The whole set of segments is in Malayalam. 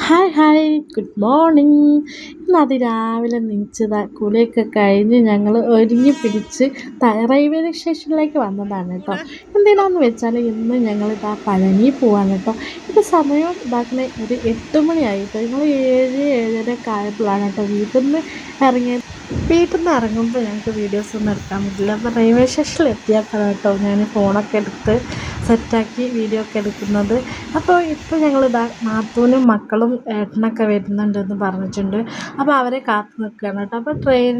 Hi good morning. ഇന്ന് അതിരാവിലെ നീച്ചതാ കുളിയൊക്കെ കഴിഞ്ഞ് ഞങ്ങൾ ഒരുങ്ങി പിടിച്ച് റെയിൽവേ സ്റ്റേഷനിലേക്ക് വന്നതാണ് കേട്ടോ. എന്തിനാന്ന് വെച്ചാൽ ഇന്ന് ഞങ്ങളിതാ പഴനി പോവാണ് കേട്ടോ. ഇത് സമയം ഇതാക്കണ ഒരു 8 മണിയായി കേട്ടോ. ഞങ്ങൾ 7-7:30 ആയപ്പോഴാണ് കേട്ടോ ഇറങ്ങിയത്. വീട്ടിൽ നിന്ന് ഇറങ്ങുമ്പോൾ ഞങ്ങൾക്ക് വീഡിയോസൊന്നും എടുക്കാൻ പറ്റില്ല. അപ്പോൾ റെയിൽവേ സ്റ്റേഷനിൽ എത്തിയപ്പോഴാണ് കേട്ടോ ഞാൻ ഫോണൊക്കെ എടുത്ത് സെറ്റാക്കി വീഡിയോ ഒക്കെ എടുക്കുന്നത്. അപ്പോൾ ഇപ്പോൾ ഞങ്ങളിതാ നാത്തൂനും മക്കളും ഏട്ടനൊക്കെ വരുന്നുണ്ടെന്ന് പറഞ്ഞിട്ടുണ്ട്. അപ്പോൾ അവരെ കാത്തു നിൽക്കുകയാണ് കേട്ടോ. അപ്പോൾ ട്രെയിൻ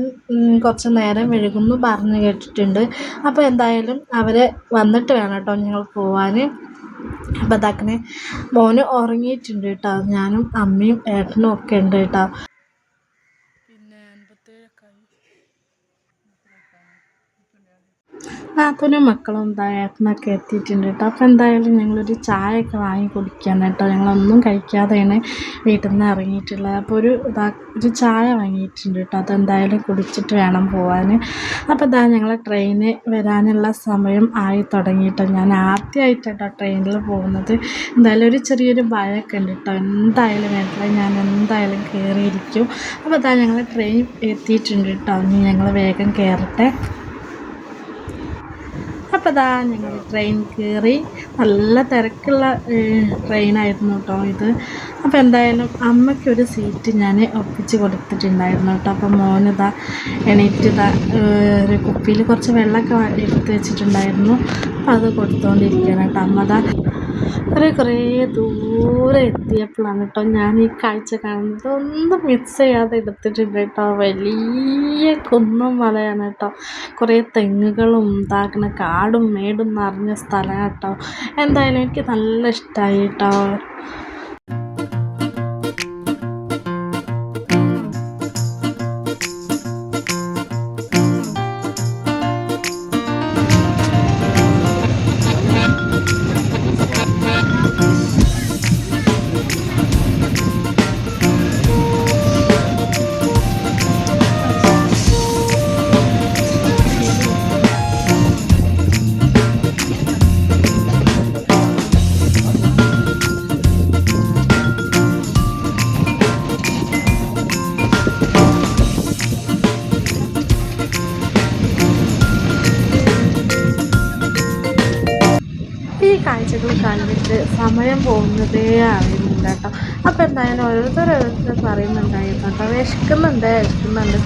കുറച്ച് നേരം വൈകുമെന്ന് പറഞ്ഞ് കേട്ടിട്ടുണ്ട്. അപ്പോൾ എന്തായാലും അവരെ വന്നിട്ട് വേണം കേട്ടോ ഞങ്ങൾ പോവാൻ. അപ്പോൾ ഇതാക്കണേ മോന് ഉറങ്ങിയിട്ടുണ്ട് കേട്ടോ. ഞാനും അമ്മയും ഏട്ടനും ഒക്കെ ഉണ്ട് കേട്ടോ. നാത്തൂനും മക്കളും എന്താ ഏട്ടനൊക്കെ എത്തിയിട്ടുണ്ട് കേട്ടോ. അപ്പോൾ എന്തായാലും ഞങ്ങളൊരു ചായയൊക്കെ വാങ്ങി കുടിക്കുകയാണ് കേട്ടോ. ഞങ്ങളൊന്നും കഴിക്കാതെയാണ് വീട്ടിൽ നിന്ന് ഇറങ്ങിയിട്ടുള്ളത്. അപ്പോൾ ഒരു ചായ വാങ്ങിയിട്ടുണ്ട് കേട്ടോ. അതെന്തായാലും കുടിച്ചിട്ട് വേണം പോകാൻ. അപ്പോൾ ഇതാ ഞങ്ങളെ ട്രെയിന് വരാനുള്ള സമയം ആയി തുടങ്ങിയിട്ടോ. ഞാൻ ആദ്യമായിട്ടോ ട്രെയിനിൽ പോകുന്നത്. എന്തായാലും ഒരു ചെറിയൊരു ഭയമൊക്കെ ഉണ്ട് കേട്ടോ. എന്തായാലും വേണ്ടില്ല, ഞാൻ എന്തായാലും കയറിയിരിക്കും. അപ്പോൾ ഇതാ ഞങ്ങൾ ട്രെയിൻ എത്തിയിട്ടുണ്ട് കേട്ടോ. ഇനി ഞങ്ങൾ വേഗം കയറട്ടെ. അപ്പോൾ ഇതാ ഞങ്ങൾ ട്രെയിൻ കയറി. നല്ല തിരക്കുള്ള ട്രെയിനായിരുന്നു കേട്ടോ ഇത്. അപ്പോൾ എന്തായാലും അമ്മയ്ക്കൊരു സീറ്റ് ഞാൻ ഒപ്പിച്ച് കൊടുത്തിട്ടുണ്ടായിരുന്നു കേട്ടോ. അപ്പോൾ മോനിതാ എണീറ്റിതാ ഒരു കുപ്പിയിൽ കുറച്ച് വെള്ളമൊക്കെ എടുത്ത് വെച്ചിട്ടുണ്ടായിരുന്നു. അപ്പോൾ അത് കൊടുത്തുകൊണ്ടിരിക്കുകയാണ് കേട്ടോ. അമ്മ അതാ കുറേ ദൂരെ എത്തിയപ്പോഴാണ് കേട്ടോ ഞാൻ ഈ കാഴ്ച കാണുന്നത്. ഒന്നും മിക്സ് ചെയ്യാതെ എടുത്തിട്ടുണ്ട് കേട്ടോ. വലിയ കുന്നും മലയാണ് കേട്ടോ. കുറേ തെങ്ങുകളും ഇതാക്കുന്ന കാടും മേടും നിറഞ്ഞ സ്ഥലം കേട്ടോ. എന്തായാലും എനിക്ക് നല്ല ഇഷ്ടമായി കേട്ടോ. ഈ കാഴ്ചകൾ കണ്ടിട്ട് സമയം പോകുന്നതേ അറിയുന്നില്ല കേട്ടോ. അപ്പോൾ എന്തായാലും ഓരോരുത്തർ പറയുന്നുണ്ടായിരുന്നു കേട്ടോ, വിശക്കുന്നുണ്ട്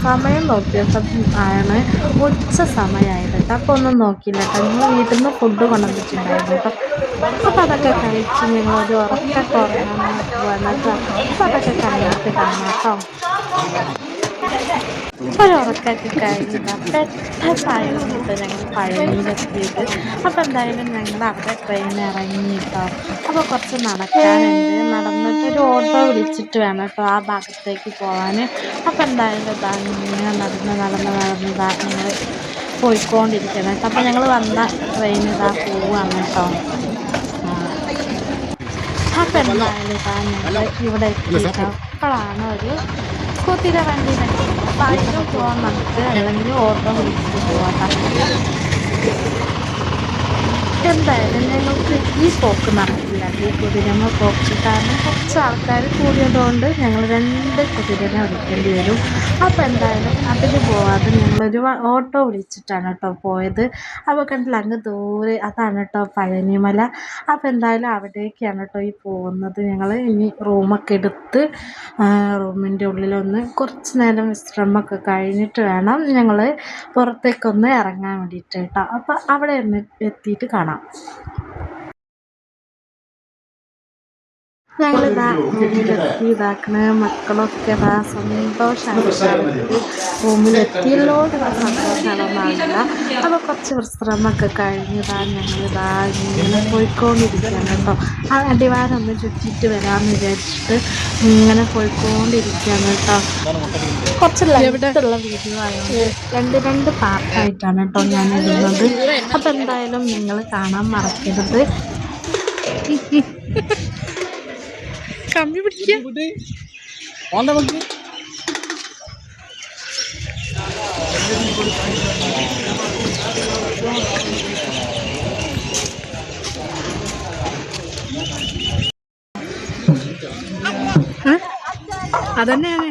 സമയം നോക്കിയപ്പോൾ ആണ് ഉച്ച സമയമായത് കേട്ടോ. അപ്പോൾ ഒന്നും നോക്കിയില്ല കേട്ടോ. ഞങ്ങൾ വീട്ടിൽ നിന്ന് ഫുഡ് കൊണ്ടുവന്നിട്ടുണ്ടായിരുന്നു കേട്ടോ. അപ്പോൾ അതൊക്കെ കഴിച്ച് ഞങ്ങളൊരു ഉറക്കൊക്കെ ഉറങ്ങാൻ വന്നിട്ട് അപ്പോൾ അതൊക്കെ കഴിഞ്ഞിട്ട് കാണാം കേട്ടോ. ഒരുറക്കൊക്കെ കഴിഞ്ഞിട്ട് പെട്ടെന്നായിരുന്നു ഞങ്ങൾ പഴനിയിലെത്തിയത്. അപ്പോൾ എന്തായാലും ഞങ്ങൾ അവിടെ ട്രെയിൻ ഇറങ്ങി കേട്ടോ. അപ്പോൾ കുറച്ച് നടക്കാനുണ്ട്. നടന്നിട്ട് ഒരു ഓട്ടോ വിളിച്ചിട്ട് വേണം കേട്ടോ ആ ഭാഗത്തേക്ക് പോകാൻ. അപ്പോൾ എന്തായാലും ഇങ്ങനെ നടന്ന് ഞങ്ങൾ പോയിക്കൊണ്ടിരിക്കണം കേട്ടോ. അപ്പോൾ ഞങ്ങൾ വന്ന ട്രെയിൻ പോവുകയാണ് കേട്ടോ. അപ്പോൾ എന്തായാലും ഞങ്ങൾ ഇവിടെ എത്തിയിട്ടോ. അപ്പോഴാണ് ഒരു കുതിര വണ്ടി വരുന്നത്. അപ്പോൾ അതിന് പോകാൻ നമുക്ക് അല്ലെങ്കിൽ ഓട്ടോ വിളിച്ചിട്ട് പോകാം. എന്തായാലും ഞങ്ങൾക്ക് ഈ പോക്ക് നടക്കില്ല, ഈ കുതിരമ്മ പോക്ക്. കാരണം കുറച്ച് ആൾക്കാർ കൂടിയതുകൊണ്ട് ഞങ്ങൾ 2 കുതിരനെ വിളിക്കേണ്ടി വരും. അപ്പോൾ എന്തായാലും അതിന് പോവാതെ ഞങ്ങളൊരു ഓട്ടോ വിളിച്ചിട്ടാണ് കേട്ടോ പോയത്. അപ്പോൾ കണ്ടില്ല അങ്ങ് ദൂരെ അതാണ് കേട്ടോ പഴനിമല. അപ്പോൾ എന്തായാലും അവിടേക്കാണ് കേട്ടോ ഈ പോകുന്നത്. ഞങ്ങൾ ഇനി റൂമൊക്കെ എടുത്ത് റൂമിൻ്റെ ഉള്ളിലൊന്ന് കുറച്ച് നേരം വിശ്രമമൊക്കെ കഴിഞ്ഞിട്ട് വേണം ഞങ്ങൾ പുറത്തേക്കൊന്ന് ഇറങ്ങാൻ വേണ്ടിയിട്ട് കേട്ടോ. അപ്പോൾ അവിടെ എത്തിയിട്ട് കാണാം. ഞങ്ങളിതാ റൂമിലെത്തി ഇതാക്കണ മക്കളൊക്കെ ഇതാ സന്തോഷമായിട്ട് റൂമിലെത്തിയല്ലോ എന്നുള്ള സന്തോഷമാണെന്നാണില്ല. അപ്പോൾ കുറച്ച് വിശ്രമമൊക്കെ കഴിഞ്ഞതാ ഞങ്ങളിതാ ഇങ്ങനെ പോയിക്കൊണ്ടിരിക്കുകയാണ് കേട്ടോ. ആ അടിവാരം ഒന്ന് ചുറ്റിയിട്ട് വരാമെന്ന് വിചാരിച്ചിട്ട് ഇങ്ങനെ പോയിക്കൊണ്ടിരിക്കുകയാണ് കേട്ടോ. കുറച്ച് ലൈറ്റുള്ള വീഡിയോ ആയതുകൊണ്ട് 2 പാർട്ടായിട്ടാണ് കേട്ടോ ഞാൻ ഇടുന്നത്. അപ്പോൾ എന്തായാലും നിങ്ങൾ കാണാൻ മറക്കരുത്. കമ്പി പിടിക്കുക. അതന്നെയാണ്.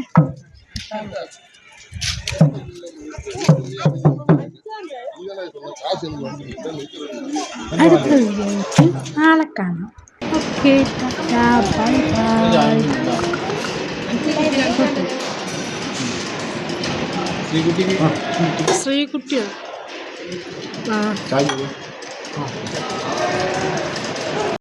അടുത്ത വീഡിയോയ്ക്ക് നാളെ കാണാം. Okay, bye bye. ശ്രീകുട്ടിയോ? ആ